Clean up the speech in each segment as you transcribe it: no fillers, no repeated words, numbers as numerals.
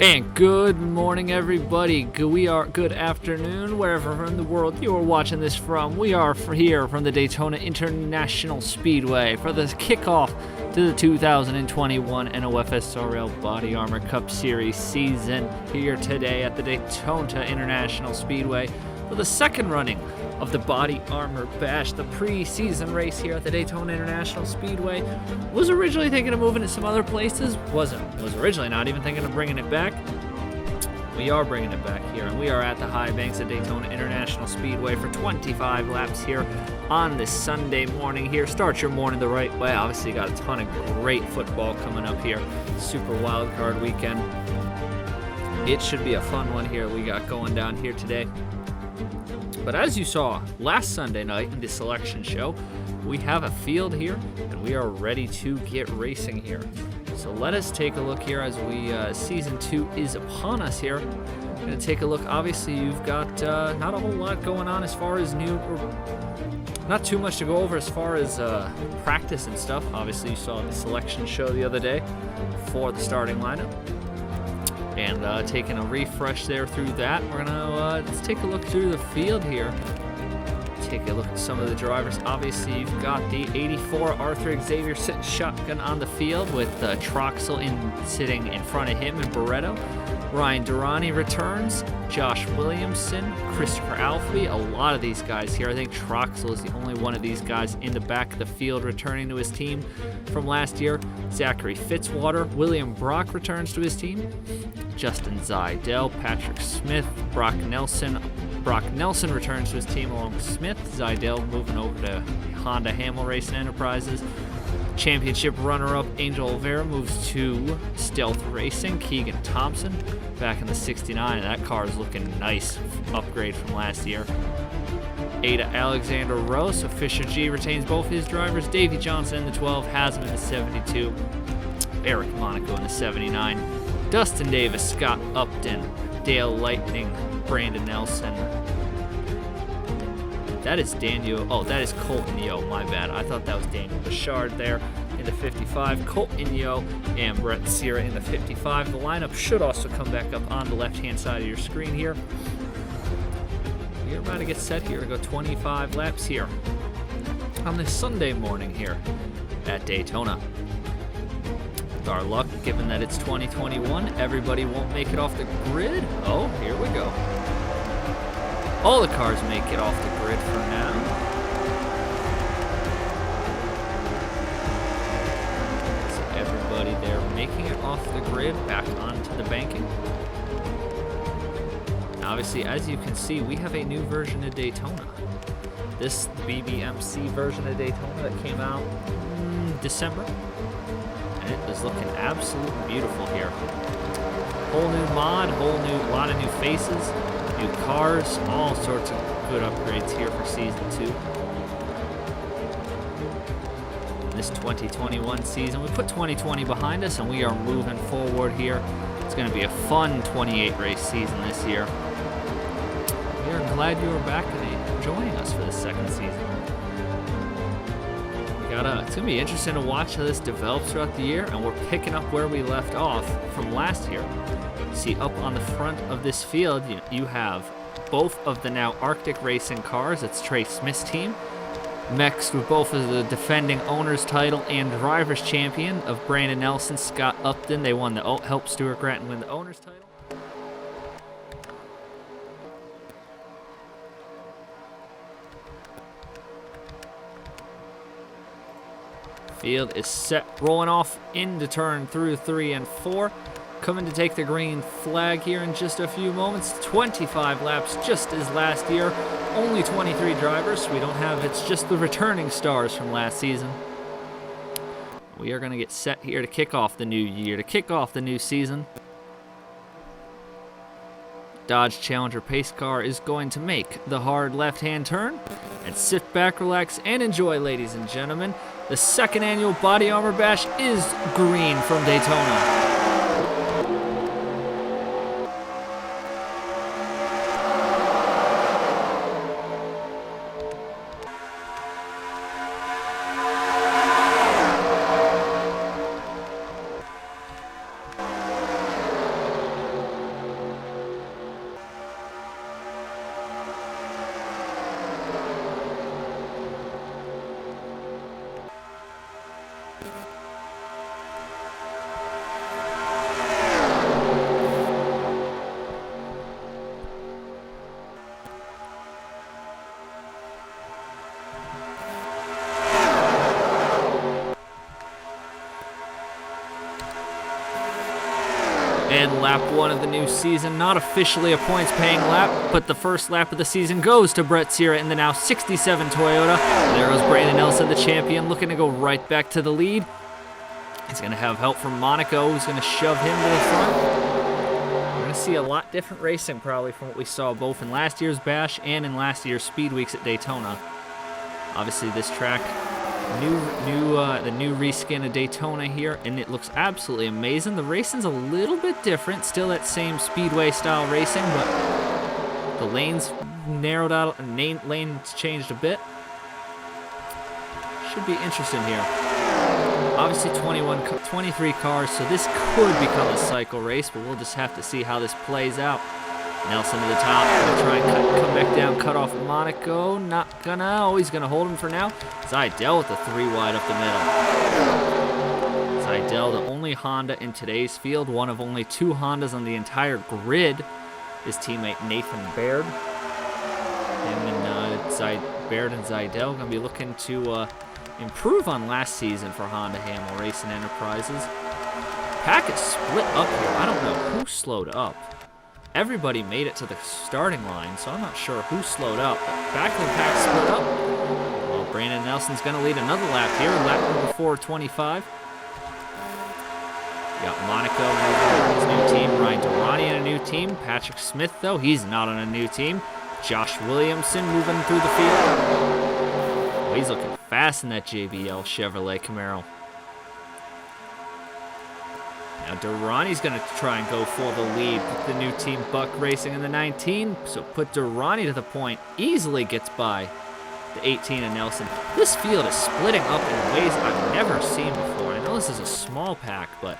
And good morning, everybody. Good afternoon, wherever in the world you are watching this from. We are here from the Daytona International Speedway for the kickoff to the 2021 NOFSRL Body Armor Cup Series season here today at the Daytona International Speedway for the second running of the Body Armor Bash, the pre-season race here at the Daytona International Speedway. Was originally thinking of moving it some other places. Was originally not even thinking of bringing it back. We are bringing it back here, and we are at the high banks of Daytona International Speedway for 25 laps here on this Sunday morning here. Start your morning the right way. Obviously, you got a ton of great football coming up here. Super wild card weekend. It should be a fun one here we got going down here today. But as you saw last Sunday night in the selection show, we have a field here, and we are ready to get racing here. So let us take a look here as Season 2 is upon us here. We're going to take a look. Obviously, you've got not a whole lot going on as far as not too much to go over as far as practice and stuff. Obviously, you saw the selection show the other day for the starting lineup. And taking a refresh there through that, we're gonna let's take a look through the field here. Take a look at some of the drivers. Obviously, you've got the 84 Arthur Xavier sitting shotgun on the field with Troxel sitting in front of him and Barretto. Ryan Durrani returns. Josh Williamson, Christopher Alfie. A lot of these guys here. I think Troxel is the only one of these guys in the back of the field returning to his team from last year. Zachary Fitzwater. William Brock returns to his team. Justin Zidell, Patrick Smith, Brock Nelson. Brock Nelson returns to his team along with Smith. Zidell moving over to Honda Hamel Racing Enterprises. Championship runner-up Angel Oliveira moves to Stealth Racing. Keegan Thompson back in the 69, and that car is looking nice. Upgrade from last year. Ada Alexander Rowe, so Fisher G retains both his drivers. Davey Johnson in the 12, has him in the 72. Eric Monaco in the 79. Dustin Davis, Scott Upton, Dale Lightning, Brandon Nelson. That is Daniel. Oh, that is Colton Yo. My bad. I thought that was Daniel Bouchard there in the 55. Colton Yo and Brett Sierra in the 55. The lineup should also come back up on the left-hand side of your screen here. We're about to get set here to go 25 laps here on this Sunday morning here at Daytona. With our luck, given that it's 2021, everybody won't make it off the grid. Oh, here we go. All the cars make it off the grid for now. So everybody there making it off the grid back onto the banking. Obviously, as you can see, we have a new version of Daytona. This BBMC version of Daytona that came out in December. And it is looking absolutely beautiful here. Whole new mod, lot of new faces. New cars, all sorts of good upgrades here for Season 2. In this 2021 season, we put 2020 behind us and we are moving forward here. It's going to be a fun 28 race season this year. We are glad you are back and joining us for the second season. It's going to be interesting to watch how this develops throughout the year, and we're picking up where we left off from last year. See, up on the front of this field, you have both of the now Arctic Racing cars. It's Trey Smith's team, mixed with both of the defending owner's title and driver's champion of Brandon Nelson, Scott Upton. They won helped Stuart Gratton win the owner's title. Field is set, rolling off into turn through 3 and 4. Coming to take the green flag here in just a few moments. 25 laps, just as last year. Only 23 drivers. We don't have, it's just the returning stars from last season. We are going to get set here to kick off the new year, to kick off the new season. Dodge Challenger pace car is going to make the hard left-hand turn. And sit back, relax, and enjoy, ladies and gentlemen. The second annual Body Armor Bash is green from Daytona. And lap 1 of the new season, not officially a points-paying lap, but the first lap of the season goes to Brett Sierra in the now 67 Toyota. There goes Brandon Nelson, the champion, looking to go right back to the lead. He's going to have help from Monaco, who's going to shove him to the front. We're going to see a lot different racing probably from what we saw both in last year's Bash and in last year's Speed Weeks at Daytona. Obviously, this track, the new reskin of Daytona here, and it looks absolutely amazing. The racing's a little bit different, still that same speedway style racing, but the lanes narrowed out and lanes changed a bit. Should be interesting here. Obviously 23 cars, so this could become a cycle race, but we'll just have to see how this plays out. Nelson to the top, gonna try and come back down, cut off Monaco. Not gonna, oh, he's gonna hold him for now. Zidell with the 3 wide up the middle. Zidell, the only Honda in today's field, one of only 2 Hondas on the entire grid. His teammate Nathan Baird. Him and Baird and Zidell gonna be looking to improve on last season for Honda Hamill Racing Enterprises. Pack is split up here. I don't know who slowed up. Everybody made it to the starting line, so I'm not sure who slowed up. But back of the pack split up. Well, Brandon Nelson's going to lead another lap here, lap number 425. You got Monaco on his new team, Ryan Durrani in a new team. Patrick Smith, though, he's not on a new team. Josh Williamson moving through the field. Oh, he's looking fast in that JBL Chevrolet Camaro. Now Durrani's going to try and go for the lead with the new team Buck Racing in the 19. So put Durrani to the point. Easily gets by the 18 of Nelson. This field is splitting up in ways I've never seen before. I know this is a small pack, but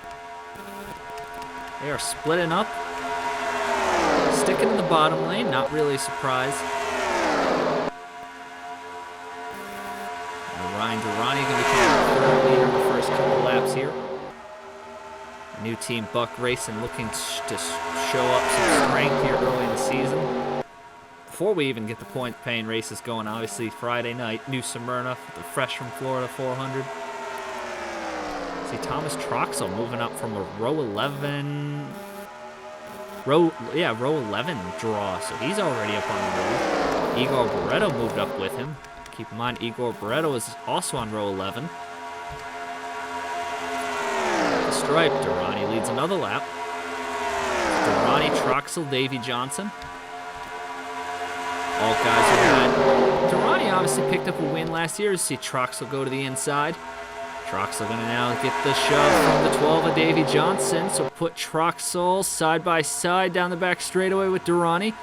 they are splitting up. Sticking in the bottom lane. Not really a surprise. Now Ryan Durrani going to become the third leader in the first couple laps here. New team Buck Racing looking to show up some strength here early in the season. Before we even get the point-paying races going, obviously Friday night, New Smyrna, the fresh from Florida 400. See Thomas Troxel moving up from a row 11 draw, so he's already up on the road. Igor Barreto moved up with him. Keep in mind, Igor Barreto is also on row 11. Stripe, Durrani leads another lap. Durrani, Troxel, Davey Johnson. All guys are good. Durrani obviously picked up a win last year. See Troxel go to the inside. Troxel going to now get the shove from the 12 of Davey Johnson. So put Troxel side by side down the back straightaway with Durrani.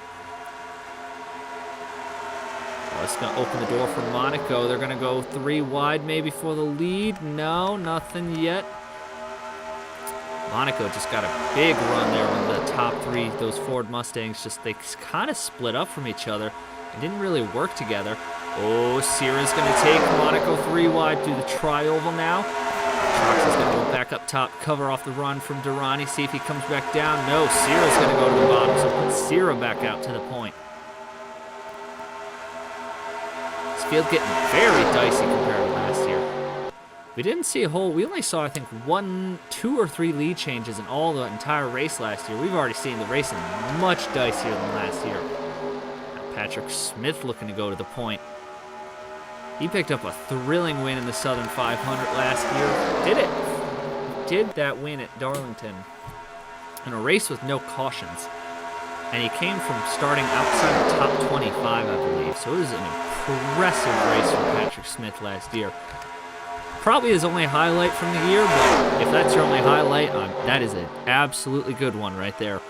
Oh, it's going to open the door for Monaco. They're going to go 3 wide maybe for the lead. No, nothing yet. Monaco just got a big run there when the top 3, those Ford Mustangs, they kind of split up from each other and didn't really work together. Oh, Sierra's going to take Monaco 3 wide through the tri-oval now. Troxel's going to go back up top, cover off the run from Durrani, see if he comes back down. No, Sierra's going to go to the bottom, so put Sierra back out to the point. This field getting very dicey compared to last year. We didn't see we only saw, I think, 2 or 3 lead changes in all the entire race last year. We've already seen the racing much dicier than last year. Now Patrick Smith looking to go to the point. He picked up a thrilling win in the Southern 500 last year. Did that win at Darlington in a race with no cautions. And he came from starting outside the top 25, I believe. So it was an impressive race from Patrick Smith last year. Probably his only highlight from the year, but if that's your only highlight, that is an absolutely good one right there.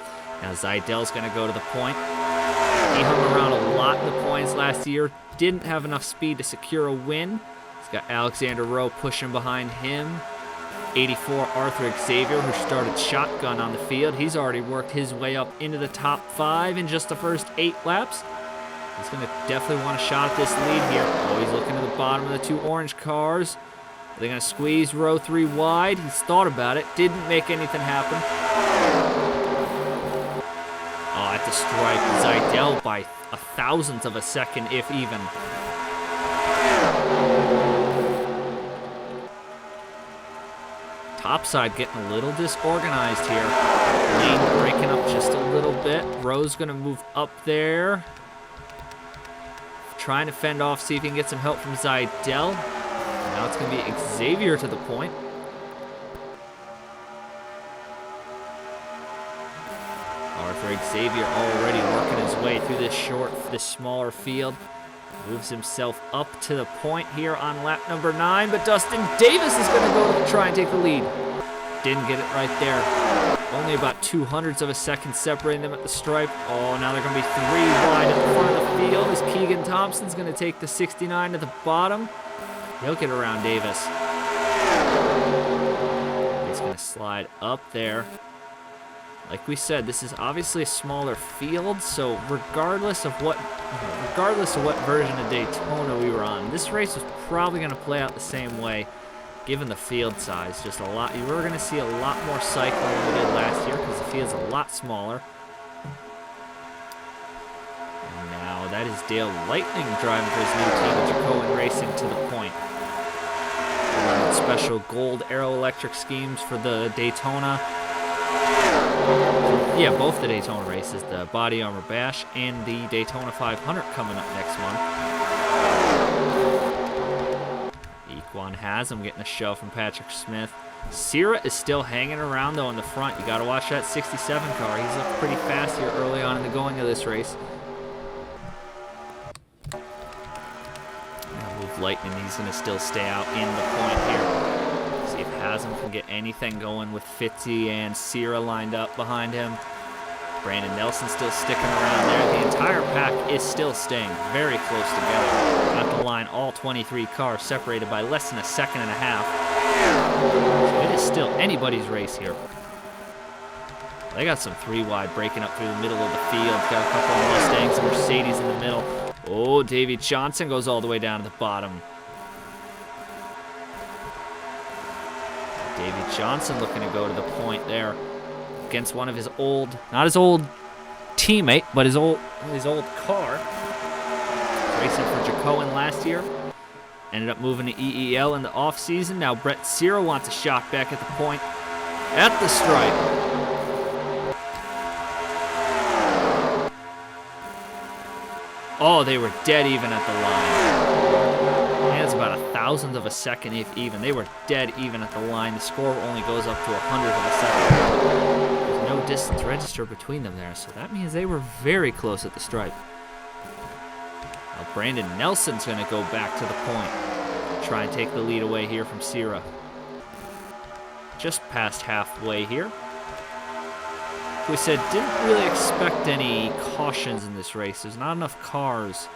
Now Zidell's going to go to the point. He hung around a lot in the points last year. Didn't have enough speed to secure a win. He's got Alexander Rowe pushing behind him. 84 Arthur Xavier, who started shotgun on the field. He's already worked his way up into the top 5 in just the first 8 laps. He's going to definitely want a shot at this lead here. Oh, he's looking at the bottom of the 2 orange cars. They're going to squeeze row 3 wide. He's thought about it. Didn't make anything happen. Oh, at the stripe. Zidell by a thousandth of a second, if even. top side getting a little disorganized here. Lane breaking up just a little bit. Rowe's going to move up there. Trying to fend off, see if he can get some help from Zidell. Now it's going to be Xavier to the point. Arthur Xavier already working his way through this smaller field. Moves himself up to the point here on lap number 9, but Dustin Davis is going to go to try and take the lead. Didn't get it right there. Only about 0.02 of a second separating them at the stripe. Oh, now they're going to be 3 wide at the front of the field as Keegan Thompson's going to take the 69 to the bottom. He'll get around Davis. He's going to slide up there. Like we said, this is obviously a smaller field, so regardless of what version of Daytona we were on, this race was probably going to play out the same way, given the field size. Just a lot. You were going to see a lot more cycling than we did last year because the field's a lot smaller. And now that is Dale Lightning driving for his new team, Jacoin Racing, to the point. Special gold aero electric schemes for the Daytona. Yeah, both the Daytona races, the Body Armor Bash and the Daytona 500 coming up next month. Equan has him getting a shove from Patrick Smith. Sierra is still hanging around though in the front. You got to watch that 67 car. He's looked pretty fast here early on in the going of this race. Now move Lightning. He's going to still stay out in the point here. See if Haslam can get anything going with Fitzy and Sierra lined up behind him. Brandon Nelson still sticking around there. The entire pack is still staying very close together. At the line, all 23 cars separated by less than a second and a half. So it is still anybody's race here. They got some 3 wide breaking up through the middle of the field. Got a couple of Mustangs and Mercedes in the middle. Oh, Davey Johnson goes all the way down to the bottom. Davey Johnson looking to go to the point there against one of his old, not his old teammate, but his old car. Racing for Jacoin last year. Ended up moving to EEL in the off-season. Now Brett Sierra wants a shot back at the point at the stripe. Oh, they were dead even at the line. And it's about 1,000th of a second, if even. They were dead even at the line. The score only goes up to 100th of a second. There's no distance register between them there, so that means they were very close at the stripe. Now Brandon Nelson's going to go back to the point. Try and take the lead away here from Sierra. Just past halfway here. We said didn't really expect any cautions in this race. There's not enough cars.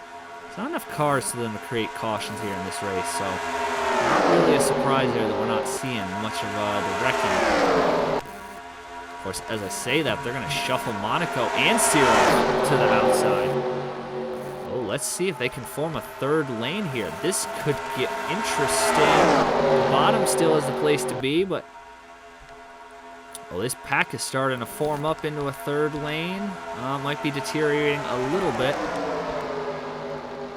There's not enough cars for them to create cautions here in this race, so not really a surprise there that we're not seeing much of the wrecking. Of course, as I say that, they're going to shuffle Monaco and Sierra to the outside. Oh, let's see if they can form a third lane here. This could get interesting. The bottom still is the place to be, but well, this pack is starting to form up into a third lane. Might be deteriorating a little bit.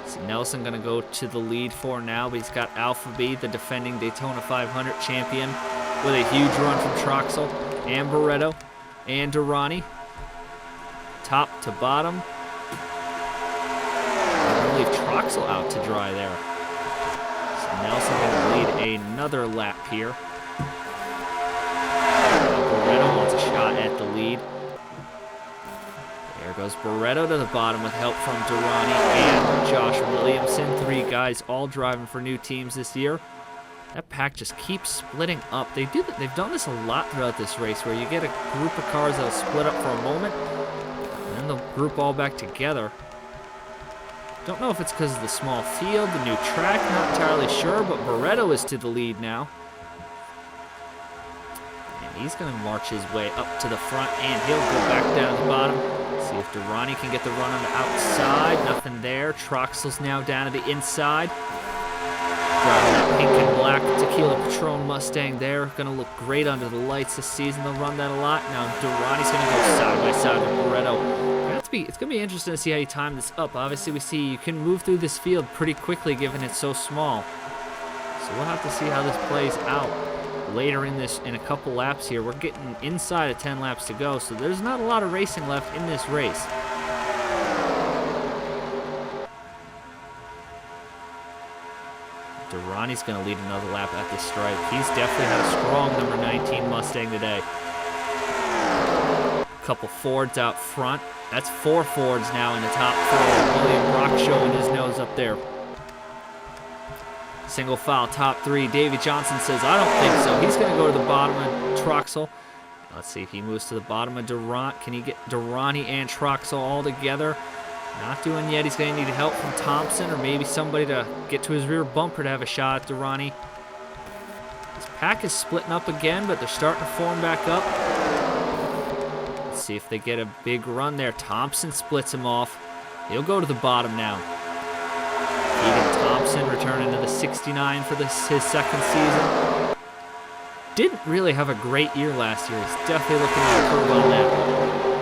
See Nelson going to go to the lead for now, but he's got Alpha B, the defending Daytona 500 champion, with a huge run from Troxel and Barretto and Durrani. Top to bottom. I'm going to leave Troxel out to dry there. So Nelson going to lead another lap here. Barretto wants a shot at the lead. There goes Barretto to the bottom with help from Durrani and Josh Williamson. 3 guys all driving for new teams this year. That pack just keeps splitting up. They've done this a lot throughout this race, where you get a group of cars that'll split up for a moment, and then they'll group all back together. Don't know if it's because of the small field, the new track, not entirely sure, but Barretto is to the lead now. He's going to march his way up to the front, and he'll go back down to the bottom. See if Durrani can get the run on the outside. Nothing there. Troxel's now down to the inside. Driving that pink and black Tequila Patron Mustang there. Going to look great under the lights this season. They'll run that a lot. Now Durrani's going to go side by side with Barretto. It's going to be interesting to see how you time this up. Obviously, we see you can move through this field pretty quickly given it's so small. So we'll have to see how this plays out. later in a couple laps here. We're getting inside of 10 laps to go, so there's not a lot of racing left in this race. Durrani's going to lead another lap at the stripe. He's definitely had a strong number 19 Mustang today. A couple Fords out front. That's 4 Fords now in the top 4. William Brock showing his nose up there. Single file, top 3. Davey Johnson says, I don't think so. He's going to go to the bottom of Troxel. Let's see if he moves to the bottom of Durrani. Can he get Durrani and Troxel all together? Not doing yet. He's going to need help from Thompson or maybe somebody to get to his rear bumper to have a shot at Durrani. This pack is splitting up again, but they're starting to form back up. Let's see if they get a big run there. Thompson splits him off. He'll go to the bottom now. Keegan Thompson returning to the 69 for his second season. Didn't really have a great year last year. He's definitely looking to improve on that.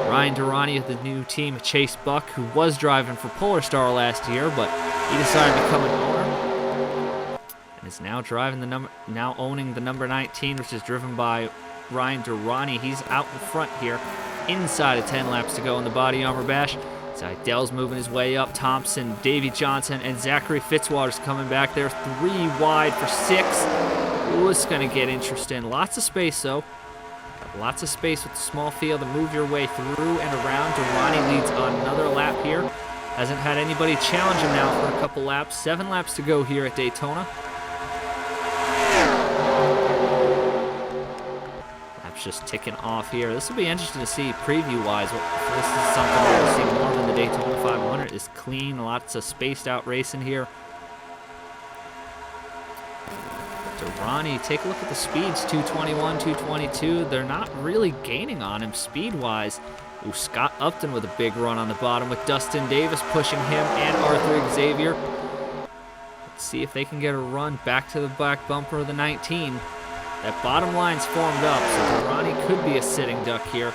Ryan Durrani of the new team, Chase Buck, who was driving for Polar Star last year, but he decided to become an owner and is now owning the number 19, which is driven by Ryan Durrani. He's out in front here, inside of 10 laps to go in the body armor bash. Seidell's moving his way up. Thompson, Davey Johnson, and Zachary Fitzwater's coming back there. 3 wide for 6. Ooh, it's going to get interesting. Lots of space, though. Lots of space with the small field to move your way through and around. Durrani leads on another lap here. Hasn't had anybody challenge him now for a couple laps. 7 laps to go here at Daytona. Laps just ticking off here. This will be interesting to see preview-wise. This is something we'll see more than the Daytona 500. Is clean, lots of spaced out racing here. Durrani, take a look at the speeds, 221, 222. They're not really gaining on him speed-wise. Ooh, Scott Upton with a big run on the bottom with Dustin Davis pushing him and Arthur Xavier. Let's see if they can get a run back to the back bumper of the 19. That bottom line's formed up, so Durrani could be a sitting duck here.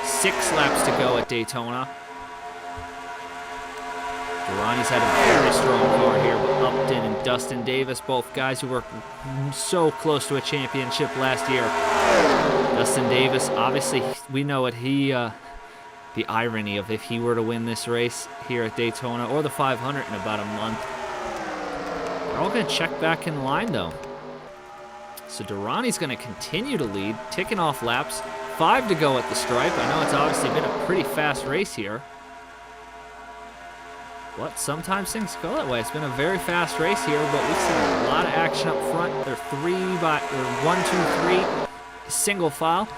6 laps to go at Daytona. Durrani's had a very strong car here with Upton and Dustin Davis, both guys who were so close to a championship last year. Dustin Davis, obviously, we know what the irony of if he were to win this race here at Daytona or the 500 in about a month. They're all going to check back in line, though. So Durrani's going to continue to lead, ticking off laps. 5 to go at the stripe. I know it's obviously been a pretty fast race here. But sometimes things go that way. It's been a very fast race here, but we've seen a lot of action up front. They're 1, 2, 3, single file.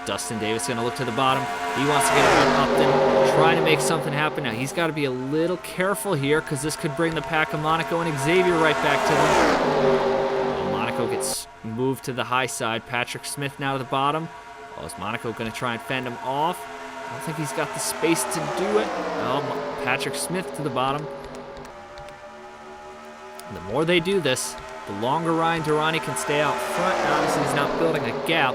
Dustin Davis going to look to the bottom. He wants to get around Upton, trying to make something happen. Now he's got to be a little careful here because this could bring the pack of Monaco and Xavier right back to them. Monaco gets moved to the high side. Patrick Smith now to the bottom. Is Monaco going to try and fend him off? I don't think he's got the space to do it. Patrick Smith to the bottom. And the more they do this, the longer Ryan Durrani can stay out front. And obviously, he's not building a gap.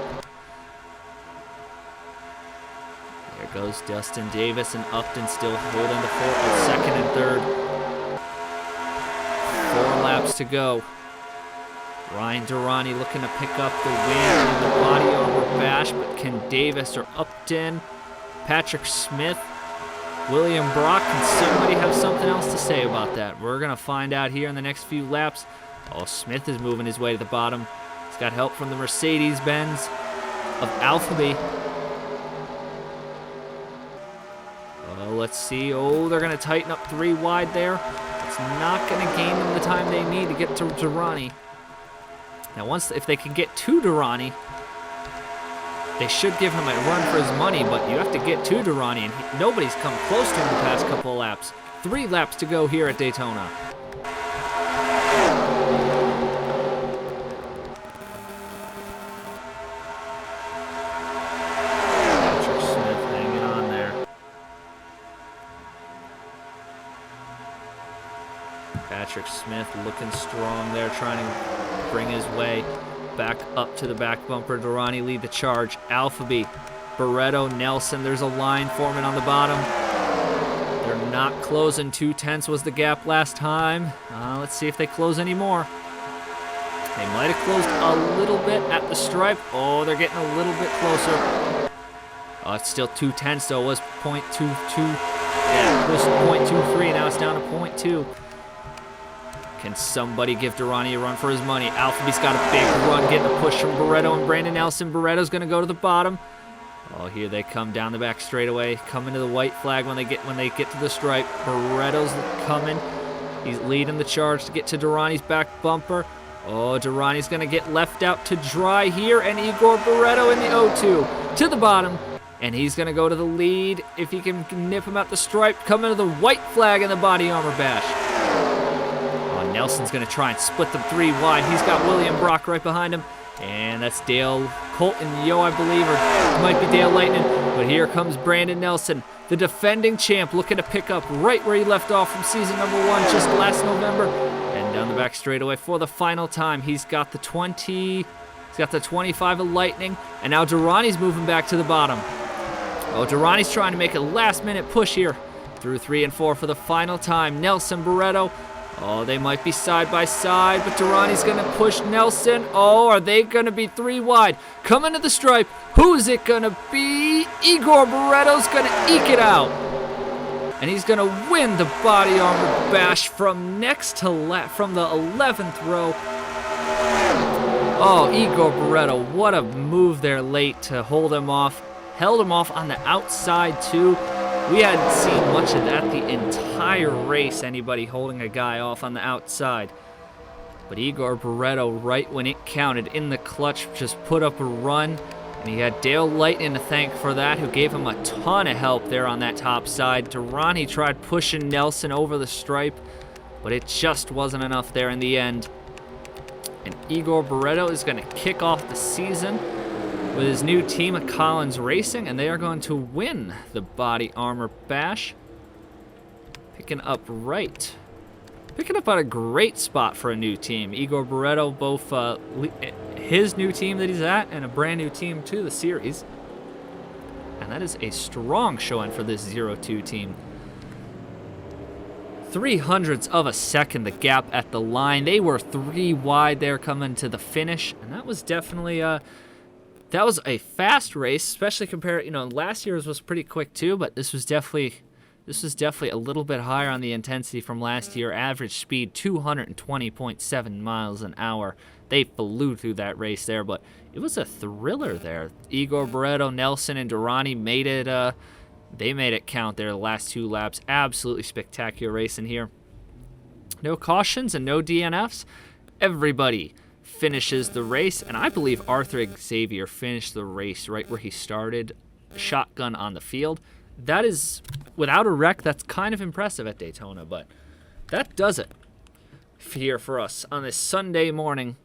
There goes Dustin Davis and Upton still holding the fort, second and third. 4 laps to go. Ryan Durrani looking to pick up the win in the body armor bash, but can Davis or Upton, Patrick Smith, William Brock, can somebody have something else to say about that? We're going to find out here in the next few laps. Smith is moving his way to the bottom. He's got help from the Mercedes-Benz of Alphabet. Let's see. They're going to tighten up 3 wide there. It's not going to gain them the time they need to get to Durrani. Now, if they can get to Durrani, they should give him a run for his money, but you have to get to Durrani, and nobody's come close to him the past couple of laps. 3 laps to go here at Daytona. Patrick Smith hanging on there. Patrick Smith looking strong there, trying to bring his way back up to the back bumper. Durrani lead the charge. Alphabet, Barretto, Nelson. There's a line forming on the bottom. They're not closing. 2/10 was the gap last time. Let's see if they close any more. They might have closed a little bit at the stripe. Oh, they're getting a little bit closer. Oh, it's still 2/10, though. It was .22. Yeah, it was .23. Now it's down to .2. Can somebody give Durrani a run for his money? Alphabeat's got a big run, getting a push from Barretto and Brandon Nelson. Barretto's going to go to the bottom. Oh, here they come down the back straightaway, coming to the white flag when they get to the stripe. Barretto's coming. He's leading the charge to get to Durrani's back bumper. Oh, Durrani's going to get left out to dry here, and Igor Barretto in the O2 to the bottom. And he's going to go to the lead if he can nip him at the stripe, coming to the white flag in the body armor bash. Oh, Nelson's going to try and split them 3 wide. He's got William Brock right behind him. And that's Dale Colton Yo, I believe, or it might be Dale Lightning. But here comes Brandon Nelson, the defending champ, looking to pick up right where he left off from season number 1 just last November. And down the back straightaway for the final time. He's got the 20, he's got the 25 of Lightning, and now Durrani's moving back to the bottom. Oh, Durrani's trying to make a last-minute push here through 3 and 4 for the final time. Nelson, Barretto. Oh, they might be side by side, but Durrani's going to push Nelson. Oh, are they going to be 3 wide? Coming to the stripe. Who's it going to be? Igor Barretto's going to eke it out. And he's going to win the body armor bash from next to from the 11th row. Oh, Igor Barretto, what a move there late to hold him off. Held him off on the outside, too. We hadn't seen much of that the entire race, anybody holding a guy off on the outside. But Igor Barretto, right when it counted in the clutch, just put up a run. And he had Dale Lightning to thank for that, who gave him a ton of help there on that top side. Durrani tried pushing Nelson over the stripe, but it just wasn't enough there in the end. And Igor Barretto is going to kick off the season with his new team at Collins Racing, and they are going to win the body armor bash. Picking up at a great spot for a new team. Igor Barretto, both his new team that he's at and a brand new team to the series. And that is a strong showing for this 0-2 team. 0.03 of a second, the gap at the line. They were 3 wide there coming to the finish, and that was definitely that was a fast race, especially compared, last year's was pretty quick too, but this was definitely a little bit higher on the intensity from last year. Average speed 220.7 miles an hour. They flew through that race there, but it was a thriller there. Igor Barretto, Nelson, and Durrani made it. They made it count there the last 2 laps. Absolutely spectacular racing here. No cautions and no DNFs. Everybody finishes the race, and I believe Arthur Xavier finished the race right where he started, shotgun on the field. That is, without a wreck, that's kind of impressive at Daytona, but that does it here for us on this Sunday morning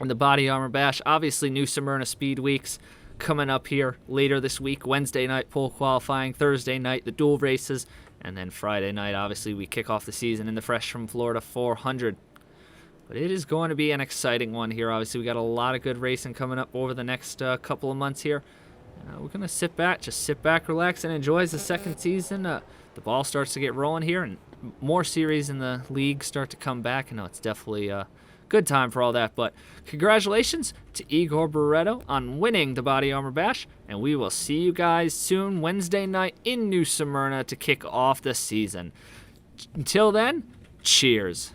in the Body Armor Bash. Obviously, New Smyrna Speed Weeks coming up here later this week. Wednesday night, pole qualifying. Thursday night, the dual races. And then Friday night, obviously, we kick off the season in the Fresh from Florida 400. But it is going to be an exciting one here. Obviously, we got a lot of good racing coming up over the next couple of months here. We're going to sit back, relax, and enjoy as the second season. The ball starts to get rolling here, and more series in the league start to come back. I know it's definitely a good time for all that. But congratulations to Igor Barretto on winning the Body Armor Bash. And we will see you guys soon, Wednesday night in New Smyrna to kick off the season. Until then, cheers.